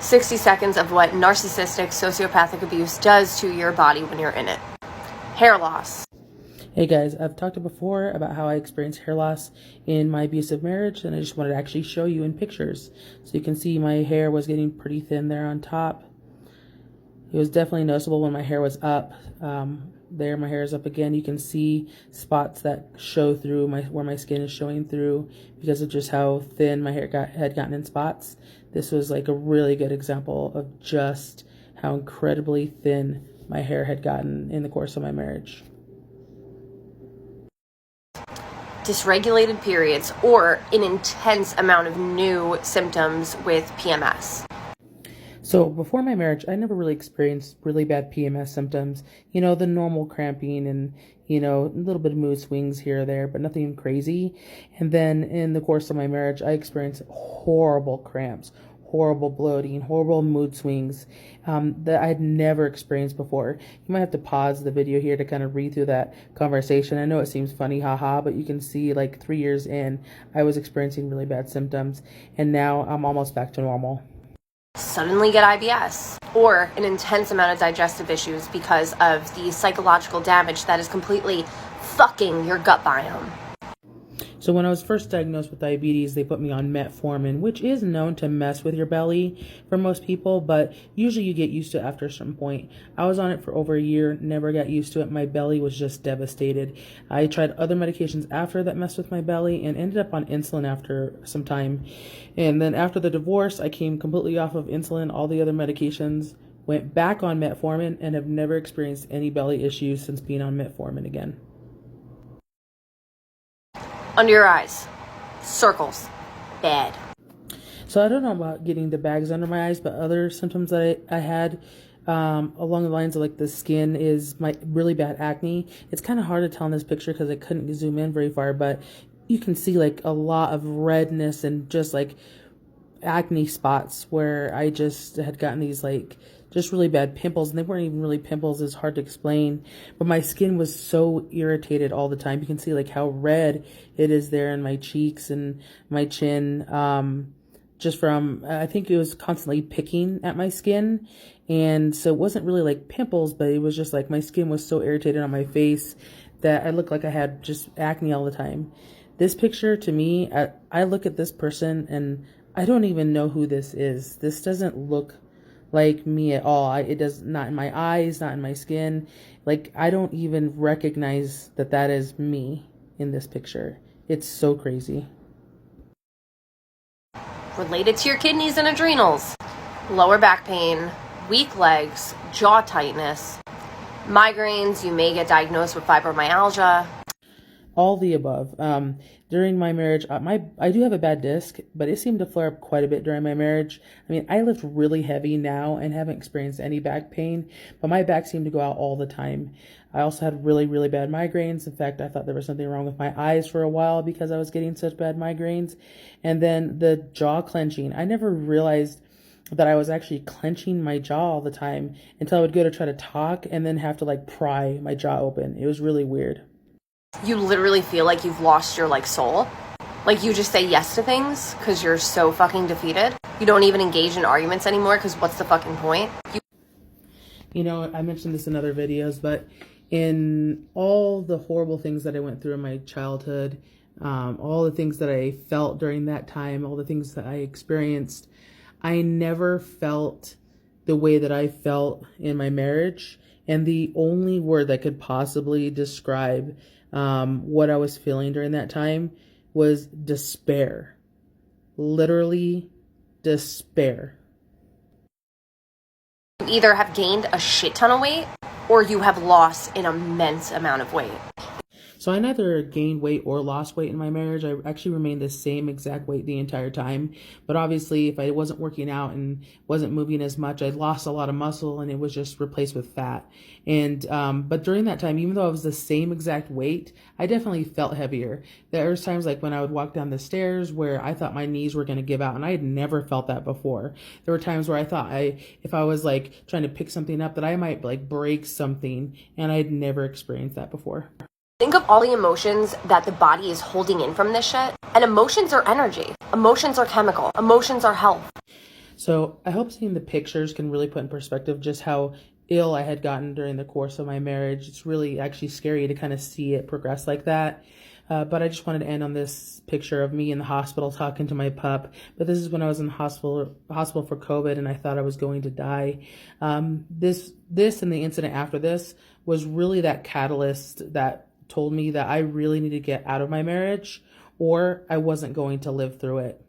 60 seconds of what narcissistic sociopathic abuse does to your body when you're in it. Hair loss. Hey guys, I've talked before about how I experienced hair loss in my abusive marriage, and I just wanted to actually show you in pictures. So you can see my hair was getting pretty thin there on top. It was definitely noticeable when my hair was up. There, my hair is up again. You can see spots that show through where my skin is showing through because of just how thin my hair had gotten in spots. This was like a really good example of just how incredibly thin my hair had gotten in the course of my marriage. Dysregulated periods, or an intense amount of new symptoms with PMS. So before my marriage, I never really experienced really bad PMS symptoms. You know, the normal cramping and, you know, a little bit of mood swings here or there, but nothing crazy. And then in the course of my marriage, I experienced horrible cramps, horrible bloating, horrible mood swings that I had never experienced before. You might have to pause the video here to kind of read through that conversation. I know it seems funny, haha, but you can see like 3 years in, I was experiencing really bad symptoms, and now I'm almost back to normal. Suddenly get IBS, or an intense amount of digestive issues because of the psychological damage that is completely fucking your gut biome. So when I was first diagnosed with diabetes, they put me on metformin, which is known to mess with your belly for most people, but usually you get used to it after a certain point. I was on it for over a year, never got used to it. My belly was just devastated. I tried other medications after that messed with my belly and ended up on insulin after some time. And then after the divorce, I came completely off of insulin, all the other medications, went back on metformin, and have never experienced any belly issues since being on metformin again. Under your eyes. Circles. Bad. So I don't know about getting the bags under my eyes, but other symptoms that I had along the lines of like the skin is my really bad acne. It's kind of hard to tell in this picture because I couldn't zoom in very far, but you can see like a lot of redness and just like acne spots where I just had gotten these like just really bad pimples, and they weren't even really pimples. It's hard to explain, but my skin was so irritated all the time. You can see like how red it is there in my cheeks and my chin, just from, I think it was constantly picking at my skin. And so it wasn't really like pimples, but it was just like my skin was so irritated on my face that I looked like I had just acne all the time. This picture, to me, I look at this person and I don't even know who this is. This doesn't look like me at all. It does not in my eyes, not in my skin. Like, I don't even recognize that that is me in this picture. It's so crazy. Related to your kidneys and adrenals. Lower back pain, weak legs, jaw tightness, migraines. You may get diagnosed with fibromyalgia. All the above. During my marriage, I do have a bad disc, but it seemed to flare up quite a bit during my marriage. I mean, I lift really heavy now and haven't experienced any back pain, but my back seemed to go out all the time. I also had really, really bad migraines. In fact, I thought there was something wrong with my eyes for a while because I was getting such bad migraines. And then the jaw clenching. I never realized that I was actually clenching my jaw all the time until I would go to try to talk and then have to like pry my jaw open. It was really weird. You literally feel like you've lost your like soul. Like you just say yes to things because you're so fucking defeated. You don't even engage in arguments anymore because what's the fucking point? You know, I mentioned this in other videos, but in all the horrible things that I went through in my childhood, all the things that I felt during that time, all the things that I experienced, I never felt the way that I felt in my marriage. And the only word that could possibly describe what I was feeling during that time was despair. Literally despair. You either have gained a shit ton of weight or you have lost an immense amount of weight. So I neither gained weight or lost weight in my marriage. I actually remained the same exact weight the entire time. But obviously, if I wasn't working out and wasn't moving as much, I lost a lot of muscle and it was just replaced with fat. And but during that time, even though I was the same exact weight, I definitely felt heavier. There was times like when I would walk down the stairs where I thought my knees were going to give out, and I had never felt that before. There were times where I thought if I was like trying to pick something up, that I might like break something, and I had never experienced that before. Think of all the emotions that the body is holding in from this shit. And emotions are energy. Emotions are chemical. Emotions are health. So I hope seeing the pictures can really put in perspective just how ill I had gotten during the course of my marriage. It's really actually scary to kind of see it progress like that. But I just wanted to end on this picture of me in the hospital talking to my pup. But this is when I was in the hospital for COVID, and I thought I was going to die. This and the incident after this was really that catalyst that told me that I really need to get out of my marriage, or I wasn't going to live through it.